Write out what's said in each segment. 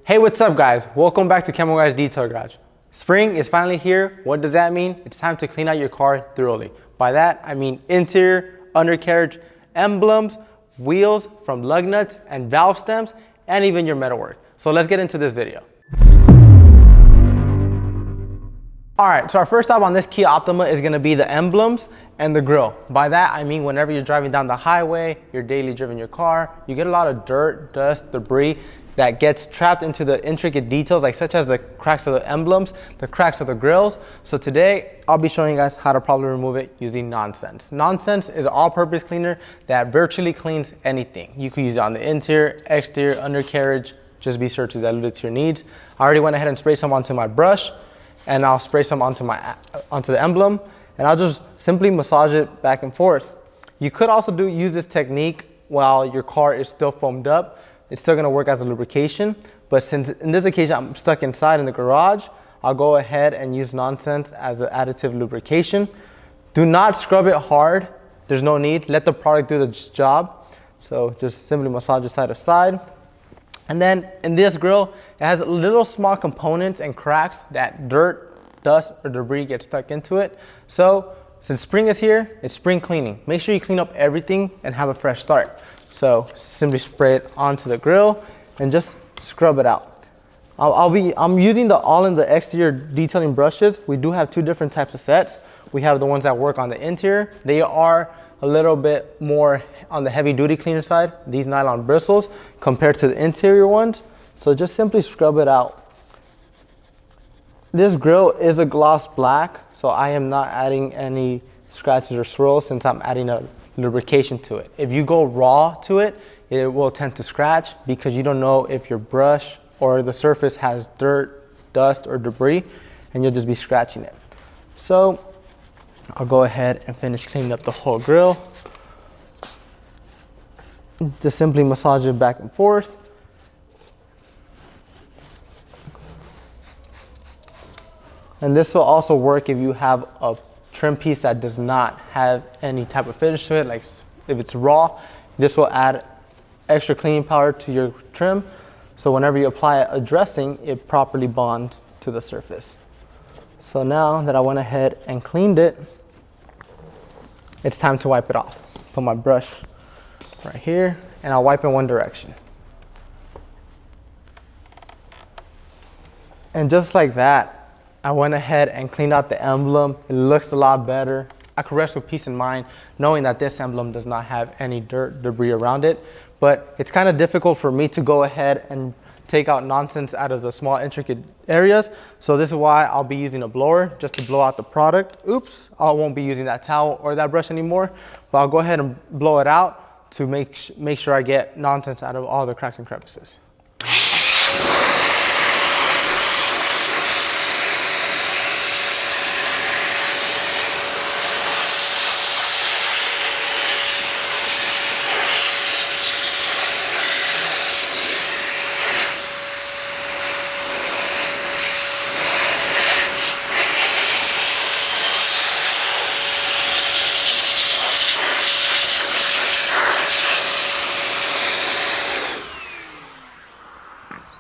Hey, what's up guys? Welcome back to Camo Guys Detail Garage. Spring is finally here. What does that mean? It's time to clean out your car thoroughly. By that, I mean interior, undercarriage, emblems, wheels from lug nuts and valve stems, and even your metalwork. So let's get into this video. All right, so our first stop on this Kia Optima is gonna be the emblems and the grille. By that, I mean whenever you're driving down the highway, you're daily driving your car, you get a lot of dirt, dust, debris that gets trapped into the intricate details, like such as the cracks of the emblems, the cracks of the grills. So today, I'll be showing you guys how to probably remove it using Nonsense. Nonsense is an all-purpose cleaner that virtually cleans anything. You can use it on the interior, exterior, undercarriage. Just be sure to dilute it to your needs. I already went ahead and sprayed some onto my brush, and I'll spray some onto the emblem, and I'll just simply massage it back and forth. You could also use this technique while your car is still foamed up. It's still gonna work as a lubrication, but since in this occasion I'm stuck inside in the garage, I'll go ahead and use Nonsense as an additive lubrication. Do not scrub it hard. There's no need. Let the product do the job. So just simply massage it side to side. And then in this grill, it has little small components and cracks that dirt, dust, or debris get stuck into it. So since spring is here, it's spring cleaning. Make sure you clean up everything and have a fresh start. So simply spray it onto the grill and just scrub it out. I'm using the all in the exterior detailing brushes. We do have two different types of sets. We have the ones that work on the interior. They are a little bit more on the heavy duty cleaner side, these nylon bristles, compared to the interior ones. So just simply scrub it out. This grill is a gloss black, so I am not adding any scratches or swirls since I'm adding a lubrication to it. If you go raw to it, it will tend to scratch because you don't know if your brush or the surface has dirt, dust, or debris, and you'll just be scratching it. So I'll go ahead and finish cleaning up the whole grill. Just simply massage it back and forth. And this will also work if you have a trim piece that does not have any type of finish to it, like if it's raw, this will add extra cleaning power to your trim. So whenever you apply a dressing, it properly bonds to the surface. So now that I went ahead and cleaned it, it's time to wipe it off. Put my brush right here, and I'll wipe in one direction. And just like that, I went ahead and cleaned out the emblem. It looks a lot better. I could rest with peace of mind knowing that this emblem does not have any dirt, debris around it. But it's kind of difficult for me to go ahead and take out Nonsense out of the small intricate areas. So this is why I'll be using a blower just to blow out the product. Oops, I won't be using that towel or that brush anymore, but I'll go ahead and blow it out to make sure I get Nonsense out of all the cracks and crevices.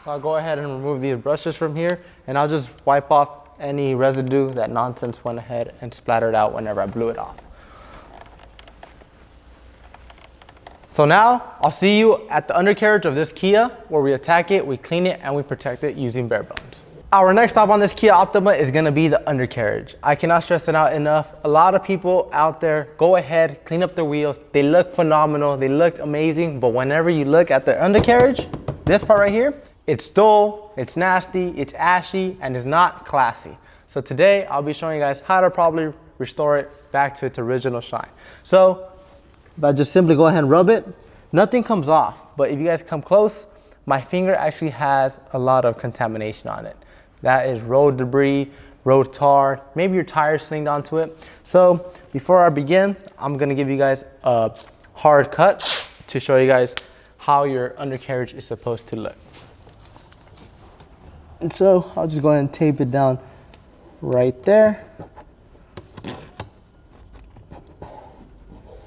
So I'll go ahead and remove these brushes from here, and I'll just wipe off any residue that Nonsense went ahead and splattered out whenever I blew it off. So now I'll see you at the undercarriage of this Kia, where we attack it, we clean it, and we protect it using bare bones. Our next stop on this Kia Optima is gonna be the undercarriage. I cannot stress it out enough. A lot of people out there go ahead, clean up their wheels. They look phenomenal, they look amazing, but whenever you look at the undercarriage, this part right here, it's dull, it's nasty, it's ashy, and it's not classy. So today, I'll be showing you guys how to probably restore it back to its original shine. So, if I just simply go ahead and rub it, nothing comes off. But if you guys come close, my finger actually has a lot of contamination on it. That is road debris, road tar, maybe your tires slinged onto it. So, before I begin, I'm gonna give you guys a hard cut to show you guys how your undercarriage is supposed to look. And so I'll just go ahead and tape it down right there.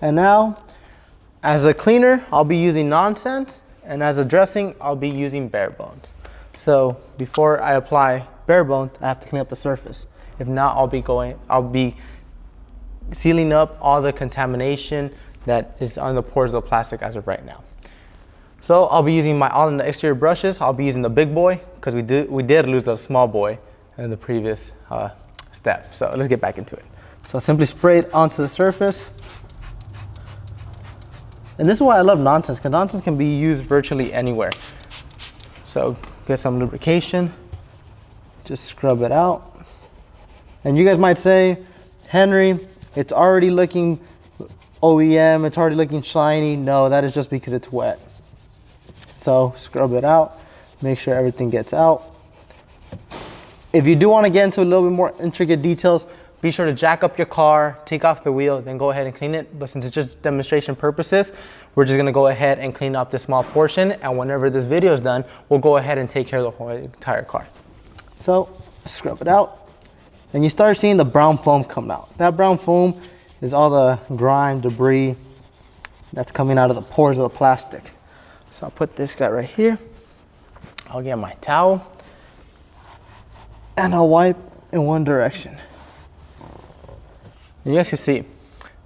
And now, as a cleaner, I'll be using Nonsense, and as a dressing, I'll be using bare bones. So before I apply bare bones, I have to clean up the surface. If not, I'll be sealing up all the contamination that is on the pores of the plastic as of right now. So I'll be using my all in the exterior brushes. I'll be using the big boy because we did lose the small boy in the previous step. So let's get back into it. So I simply spray it onto the surface. And this is why I love nonsense, because nonsense can be used virtually anywhere. So get some lubrication, just scrub it out. And you guys might say, Henry, it's already looking OEM, it's already looking shiny. No, that is just because it's wet. So scrub it out, make sure everything gets out. If you do want to get into a little bit more intricate details, be sure to jack up your car, take off the wheel, then go ahead and clean it. But since it's just demonstration purposes, we're just gonna go ahead and clean up this small portion. And whenever this video is done, we'll go ahead and take care of the whole entire car. So scrub it out. And you start seeing the brown foam come out. That brown foam is all the grime, debris that's coming out of the pores of the plastic. So I'll put this guy right here. I'll get my towel and I'll wipe in one direction. And you guys can see,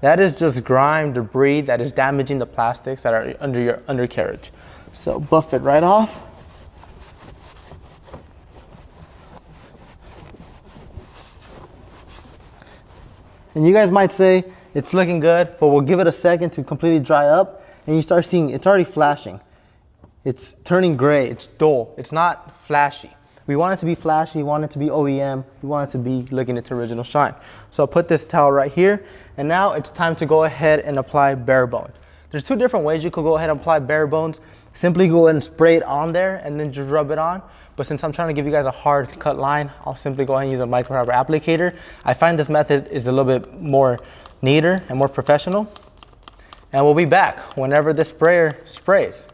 that is just grime, debris that is damaging the plastics that are under your undercarriage. So buff it right off. And you guys might say, it's looking good, but we'll give it a second to completely dry up. And you start seeing, it's already flashing. It's turning gray, it's dull, it's not flashy. We want it to be flashy, we want it to be OEM, we want it to be looking its original shine. So I'll put this towel right here, and now it's time to go ahead and apply bare bones. There's two different ways you could go ahead and apply bare bones. Simply go ahead and spray it on there and then just rub it on. But since I'm trying to give you guys a hard cut line, I'll simply go ahead and use a microfiber applicator. I find this method is a little bit more neater and more professional. And we'll be back whenever this sprayer sprays.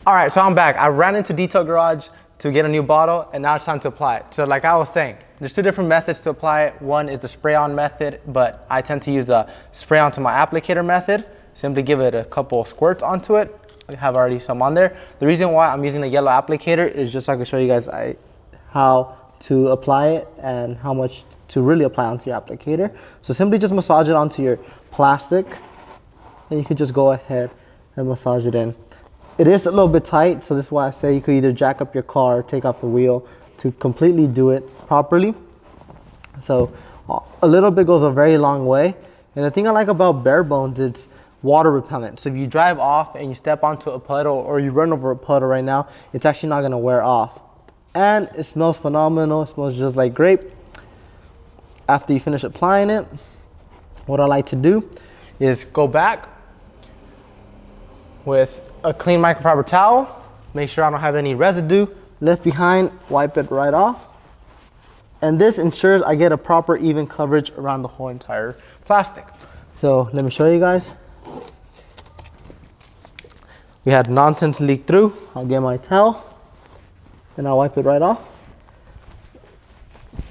All right, so I'm back. I ran into Detail Garage to get a new bottle, and now it's time to apply it. So like I was saying, there's two different methods to apply it. One is the spray on method, but I tend to use the spray onto my applicator method. Simply give it a couple squirts onto it. I have already some on there. The reason why I'm using a yellow applicator is just so I can show you guys how to apply it and how much to really apply onto your applicator. So simply just massage it onto your plastic, and you could just go ahead and massage it in. It is a little bit tight, so this is why I say you could either jack up your car or take off the wheel to completely do it properly. So a little bit goes a very long way. And the thing I like about bare bones, it's water repellent. So if you drive off and you step onto a puddle or you run over a puddle right now, it's actually not gonna wear off. And it smells phenomenal, it smells just like grape. After you finish applying it, what I like to do is go back with a clean microfiber towel, make sure I don't have any residue left behind, wipe it right off. And this ensures I get a proper even coverage around the whole entire plastic. So let me show you guys. We had nonsense leak through. I'll get my towel and I'll wipe it right off.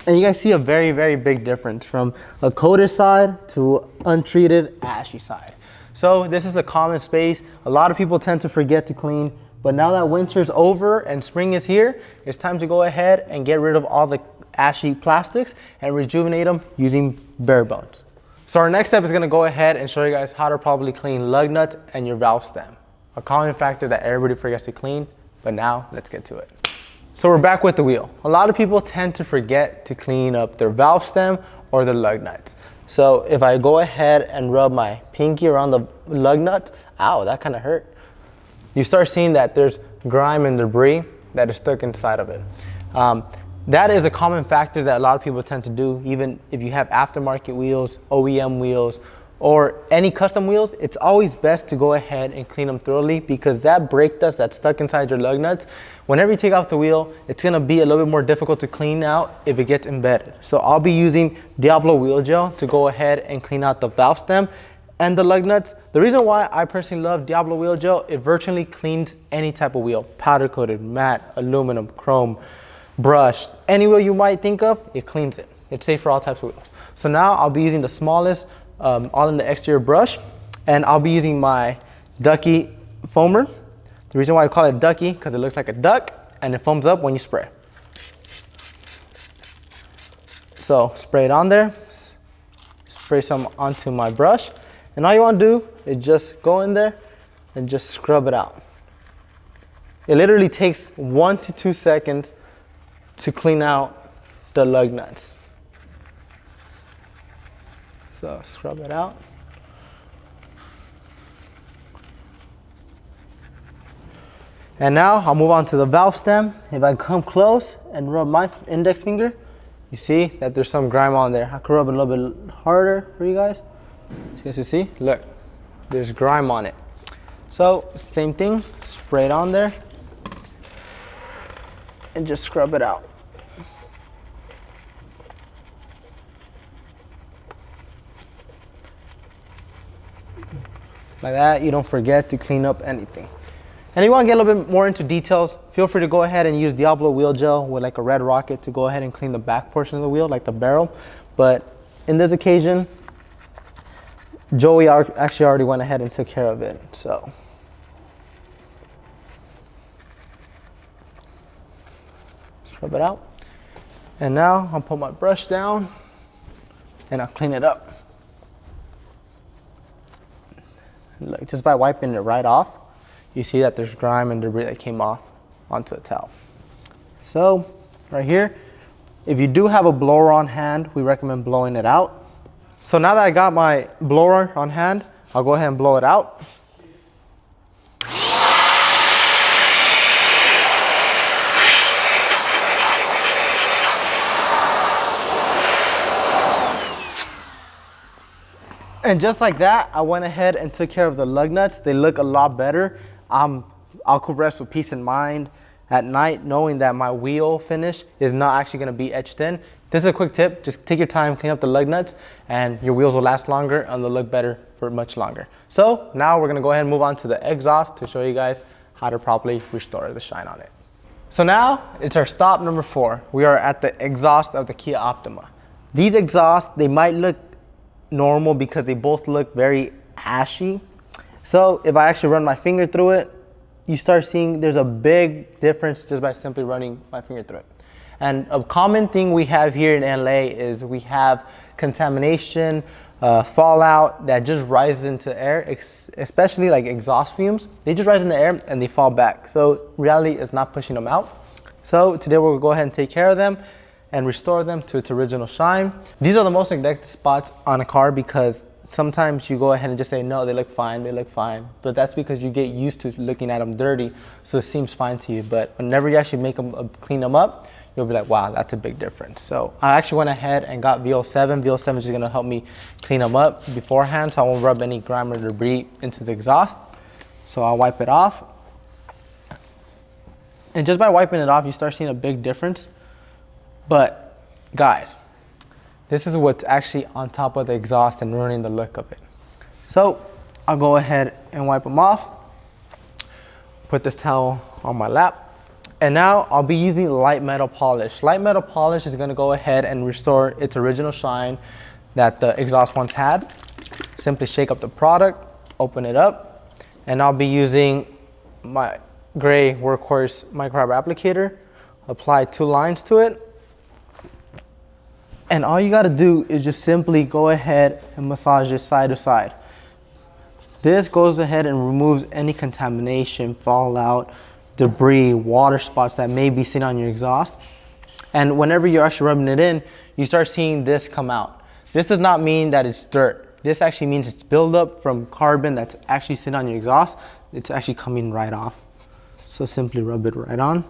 And you guys see a very, very big difference from a coated side to untreated ashy side. So this is a common space. A lot of people tend to forget to clean, but now that winter's over and spring is here, it's time to go ahead and get rid of all the ashy plastics and rejuvenate them using bare bones. So our next step is gonna go ahead and show you guys how to properly clean lug nuts and your valve stem. A common factor that everybody forgets to clean, but now let's get to it. So we're back with the wheel. A lot of people tend to forget to clean up their valve stem or their lug nuts. So if I go ahead and rub my pinky around the lug nut, ow, that kind of hurt. You start seeing that there's grime and debris that is stuck inside of it. That is a common factor that a lot of people tend to do, even if you have aftermarket wheels, OEM wheels, or any custom wheels. It's always best to go ahead and clean them thoroughly, because that brake dust that's stuck inside your lug nuts, whenever you take off the wheel, it's gonna be a little bit more difficult to clean out if it gets embedded. So I'll be using Diablo wheel gel to go ahead and clean out the valve stem and the lug nuts. The reason why I personally love Diablo wheel gel, it virtually cleans any type of wheel, powder coated, matte, aluminum, chrome, brushed, any wheel you might think of, it cleans it. It's safe for all types of wheels. So now I'll be using the smallest all in the exterior brush, and I'll be using my Ducky foamer. The reason why I call it ducky, because it looks like a duck and it foams up when you spray. So spray it on there, spray some onto my brush, and all you want to do is just go in there and just scrub it out. It literally takes 1 to 2 seconds to clean out the lug nuts. So scrub it out. And now I'll move on to the valve stem. If I come close and rub my index finger, you see that there's some grime on there. I could rub it a little bit harder for you guys. So you guys can see, look, there's grime on it. So same thing, spray it on there and just scrub it out. Like that, you don't forget to clean up anything. And if you want to get a little bit more into details, feel free to go ahead and use Diablo wheel gel with like a red rocket to go ahead and clean the back portion of the wheel, like the barrel. But in this occasion, Joey actually already went ahead and took care of it. So scrub it out. And now I'll put my brush down and I'll clean it up. Look, just by wiping it right off, you see that there's grime and debris that came off onto the towel. So right here, if you do have a blower on hand, we recommend blowing it out. So now that I got my blower on hand, I'll go ahead and blow it out. And just like that, I went ahead and took care of the lug nuts. They look a lot better. I'll could rest with peace of mind at night knowing that my wheel finish is not actually gonna be etched in. This is a quick tip, just take your time, clean up the lug nuts, and your wheels will last longer and they'll look better for much longer. So now we're gonna go ahead and move on to the exhaust to show you guys how to properly restore the shine on it. So now it's our stop number 4. We are at the exhaust of the Kia Optima. These exhausts, they might look normal because they both look very ashy. So if I actually run my finger through it, you start seeing there's a big difference just by simply running my finger through it. And a common thing we have here in LA is we have contamination, fallout that just rises into air, especially like exhaust fumes. They just rise in the air and they fall back. So reality is not pushing them out. So today we'll go ahead and take care of them and restore them to its original shine. These are the most neglected spots on a car because sometimes you go ahead and just say, no, they look fine, they look fine. But that's because you get used to looking at them dirty, so it seems fine to you. But whenever you actually make them, clean them up, you'll be like, wow, that's a big difference. So I actually went ahead and got VO7. VO7 is gonna help me clean them up beforehand, so I won't rub any grime or debris into the exhaust. So I'll wipe it off. And just by wiping it off, you start seeing a big difference. But guys, this is what's actually on top of the exhaust and ruining the look of it. So I'll go ahead and wipe them off, put this towel on my lap, and now I'll be using light metal polish. Light metal polish is gonna go ahead and restore its original shine that the exhaust once had. Simply shake up the product, open it up, and I'll be using my gray Workhorse microfiber applicator, apply 2 lines to it. And all you gotta do is just simply go ahead and massage it side to side. This goes ahead and removes any contamination, fallout, debris, water spots that may be sitting on your exhaust. And whenever you're actually rubbing it in, you start seeing this come out. This does not mean that it's dirt. This actually means it's buildup from carbon that's actually sitting on your exhaust. It's actually coming right off. So simply rub it right on.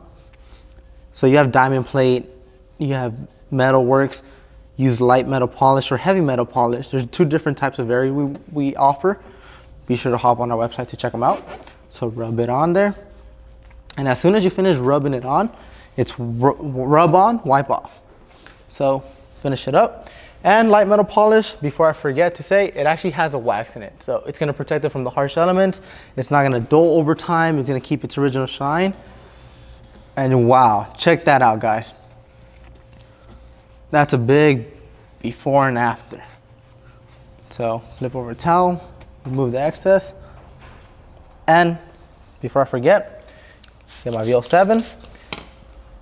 So you have diamond plate, you have metal works. Use light metal polish or heavy metal polish. There's 2 different types of vari we offer. Be sure to hop on our website to check them out. So rub it on there. And as soon as you finish rubbing it on, it's rub on, wipe off. So finish it up. And light metal polish, before I forget to say, it actually has a wax in it. So it's gonna protect it from the harsh elements. It's not gonna dull over time. It's gonna keep its original shine. And wow, check that out, guys. That's a big before and after. So flip over a towel, remove the excess. And before I forget, Get my VO7.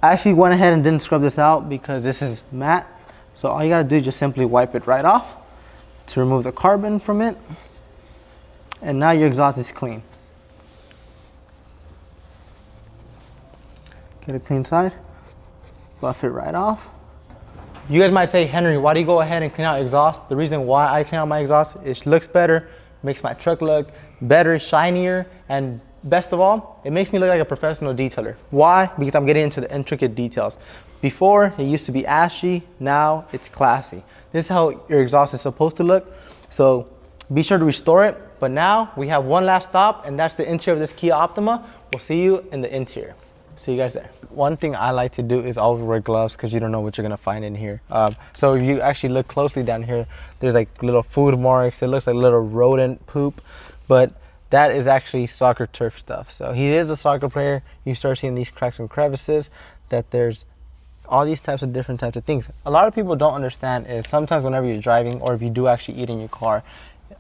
I actually went ahead and didn't scrub this out because this is matte. So all you gotta do is just simply wipe it right off to remove the carbon from it. And now your exhaust is clean. Get a clean side, buff it right off. You guys might say, Henry, why do you go ahead and clean out exhaust? The reason why I clean out my exhaust, it looks better, makes my truck look better, shinier, and best of all, it makes me look like a professional detailer. Why? Because I'm getting into the intricate details. Before, it used to be ashy, now it's classy. This is how your exhaust is supposed to look. So be sure to restore it. But now we have one last stop, and that's the interior of this Kia Optima. We'll see you in the interior. See you guys there. One thing I like to do is always wear gloves because you don't know what you're gonna find in here. So if you actually look closely down here, there's like little food marks. It looks like little rodent poop, but that is actually soccer turf stuff. So he is a soccer player. You start seeing these cracks and crevices, that there's all these types of different types of things. A lot of people don't understand is sometimes whenever you're driving or if you do actually eat in your car,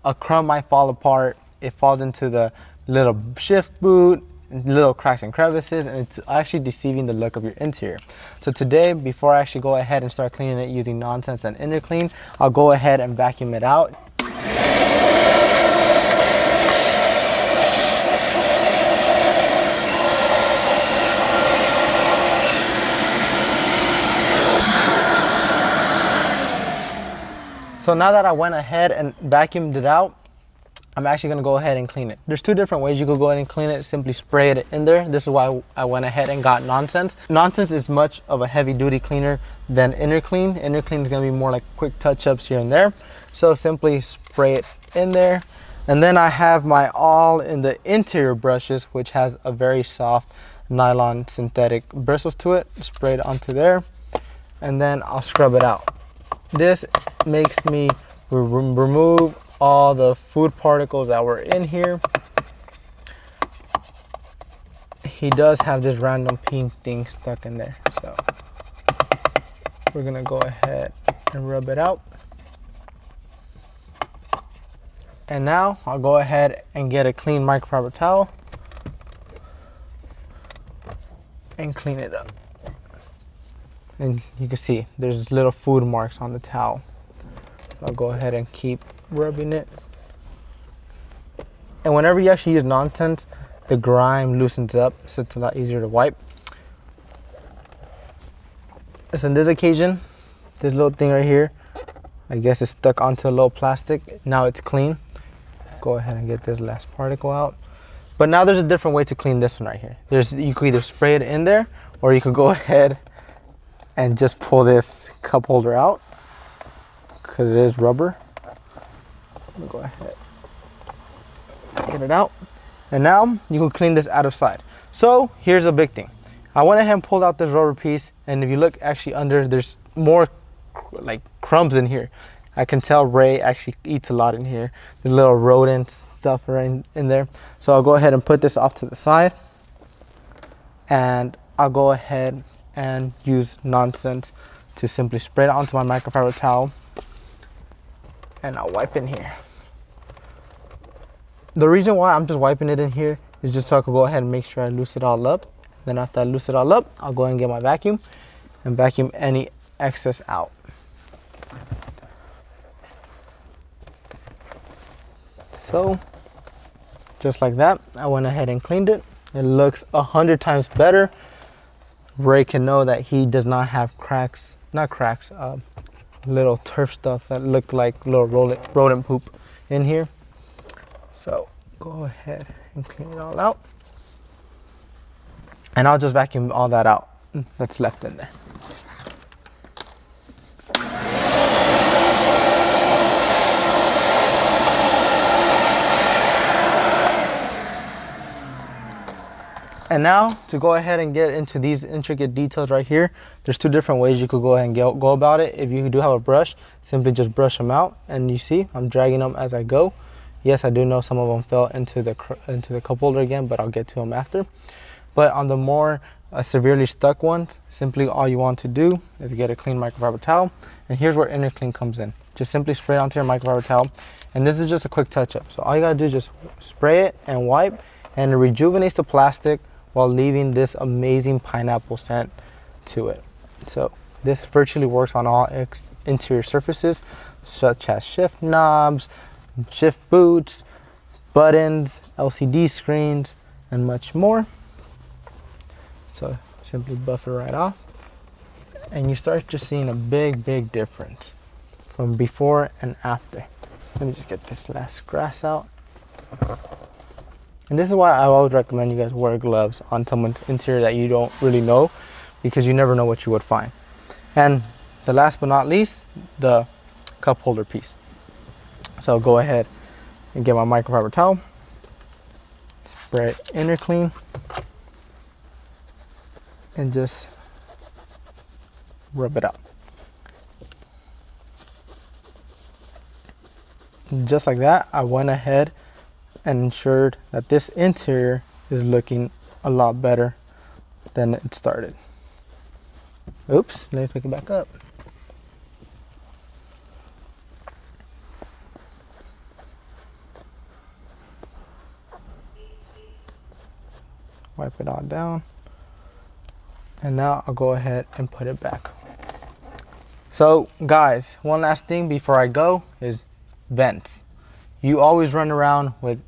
a crumb might fall apart. It falls into the little shift boot, little cracks and crevices, and it's actually deceiving the look of your interior. So today, before I actually go ahead and start cleaning it using Nonsense and InnerClean, I'll go ahead and vacuum it out. So now that I went ahead and vacuumed it out, I'm actually gonna go ahead and clean it. There's two different ways you could go ahead and clean it. Simply spray it in there. This is why I went ahead and got Nonsense. Nonsense is much of a heavy duty cleaner than InnerClean. InnerClean is gonna be more like quick touch-ups here and there. So simply spray it in there. And then I have my all in the interior brushes, which has a very soft nylon synthetic bristles to it. Spray it onto there, and then I'll scrub it out. This makes me remove all the food particles that were in here. He does have this random pink thing stuck in there, so we're gonna go ahead and rub it out. And now I'll go ahead and get a clean microfiber towel and clean it up. And you can see there's little food marks on the towel. I'll go ahead and keep rubbing it. And whenever you actually use Nonsense, the grime loosens up, so it's a lot easier to wipe. So in this occasion, this little thing right here, I guess it's stuck onto a little plastic. Now it's clean. Go ahead and get this last particle out. But now there's a different way to clean this one right here. You could either spray it in there, or you could go ahead and just pull this cup holder out, because it is rubber. I'm gonna go ahead, get it out. And now you can clean this out of side. So here's a big thing. I went ahead and pulled out this rubber piece, and if you look actually under, there's more like crumbs in here. I can tell Ray actually eats a lot in here. The little rodent stuff are in there. So I'll go ahead and put this off to the side, and I'll go ahead and use Nonsense to simply spray it onto my microfiber towel, and I'll wipe in here. The reason why I'm just wiping it in here is just so I can go ahead and make sure I loose it all up. Then after I loose it all up, I'll go ahead and get my vacuum and vacuum any excess out. So just like that, I went ahead and cleaned it. It looks 100 times better. Ray can know that he does not have cracks, not cracks, little turf stuff that look like little rodent poop in here. So go ahead and clean it all out. And I'll just vacuum all that out that's left in there. And now to go ahead and get into these intricate details right here, there's two different ways you could go ahead and go about it. If you do have a brush, simply just brush them out, and you see I'm dragging them as I go. Yes, I do know some of them fell into the cup holder again, but I'll get to them after. But on the more severely stuck ones, simply all you want to do is get a clean microfiber towel, and here's where InnerClean comes in. Just simply spray it onto your microfiber towel, and this is just a quick touch-up. So all you gotta do is just spray it and wipe, and it rejuvenates the plastic while leaving this amazing pineapple scent to it. So this virtually works on all interior surfaces such as shift knobs, shift boots, buttons, LCD screens, and much more. So simply buff it right off, and you start just seeing a big difference from before and after. Let me just get this last grass out. And this is why I always recommend you guys wear gloves on someone's interior that you don't really know, because you never know what you would find. And the last but not least, the cup holder piece. So go ahead and get my microfiber towel, spray InnerClean, and just rub it out. Just like that, I went ahead and ensured that this interior is looking a lot better than it started. Oops, let me pick it back up. Wipe it all down. And now I'll go ahead and put it back. So guys, one last thing before I go is vents. You always run around with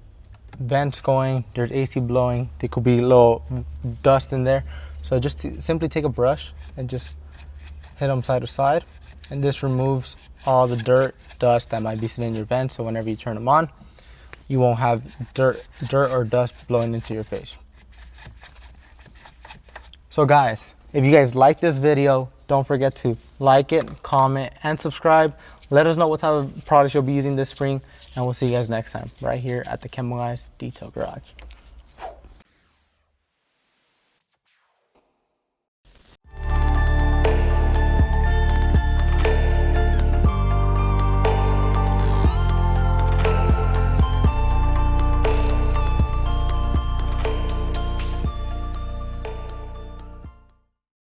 vents going, there's AC blowing, there could be a little dust in there. So just simply take a brush and just hit them side to side. And this removes all the dirt, dust that might be sitting in your vents. So whenever you turn them on, you won't have dirt or dust blowing into your face. So guys, if you guys like this video, don't forget to like it, comment, and subscribe. Let us know what type of products you'll be using this spring, and we'll see you guys next time right here at the Chemical Guys Detail Garage.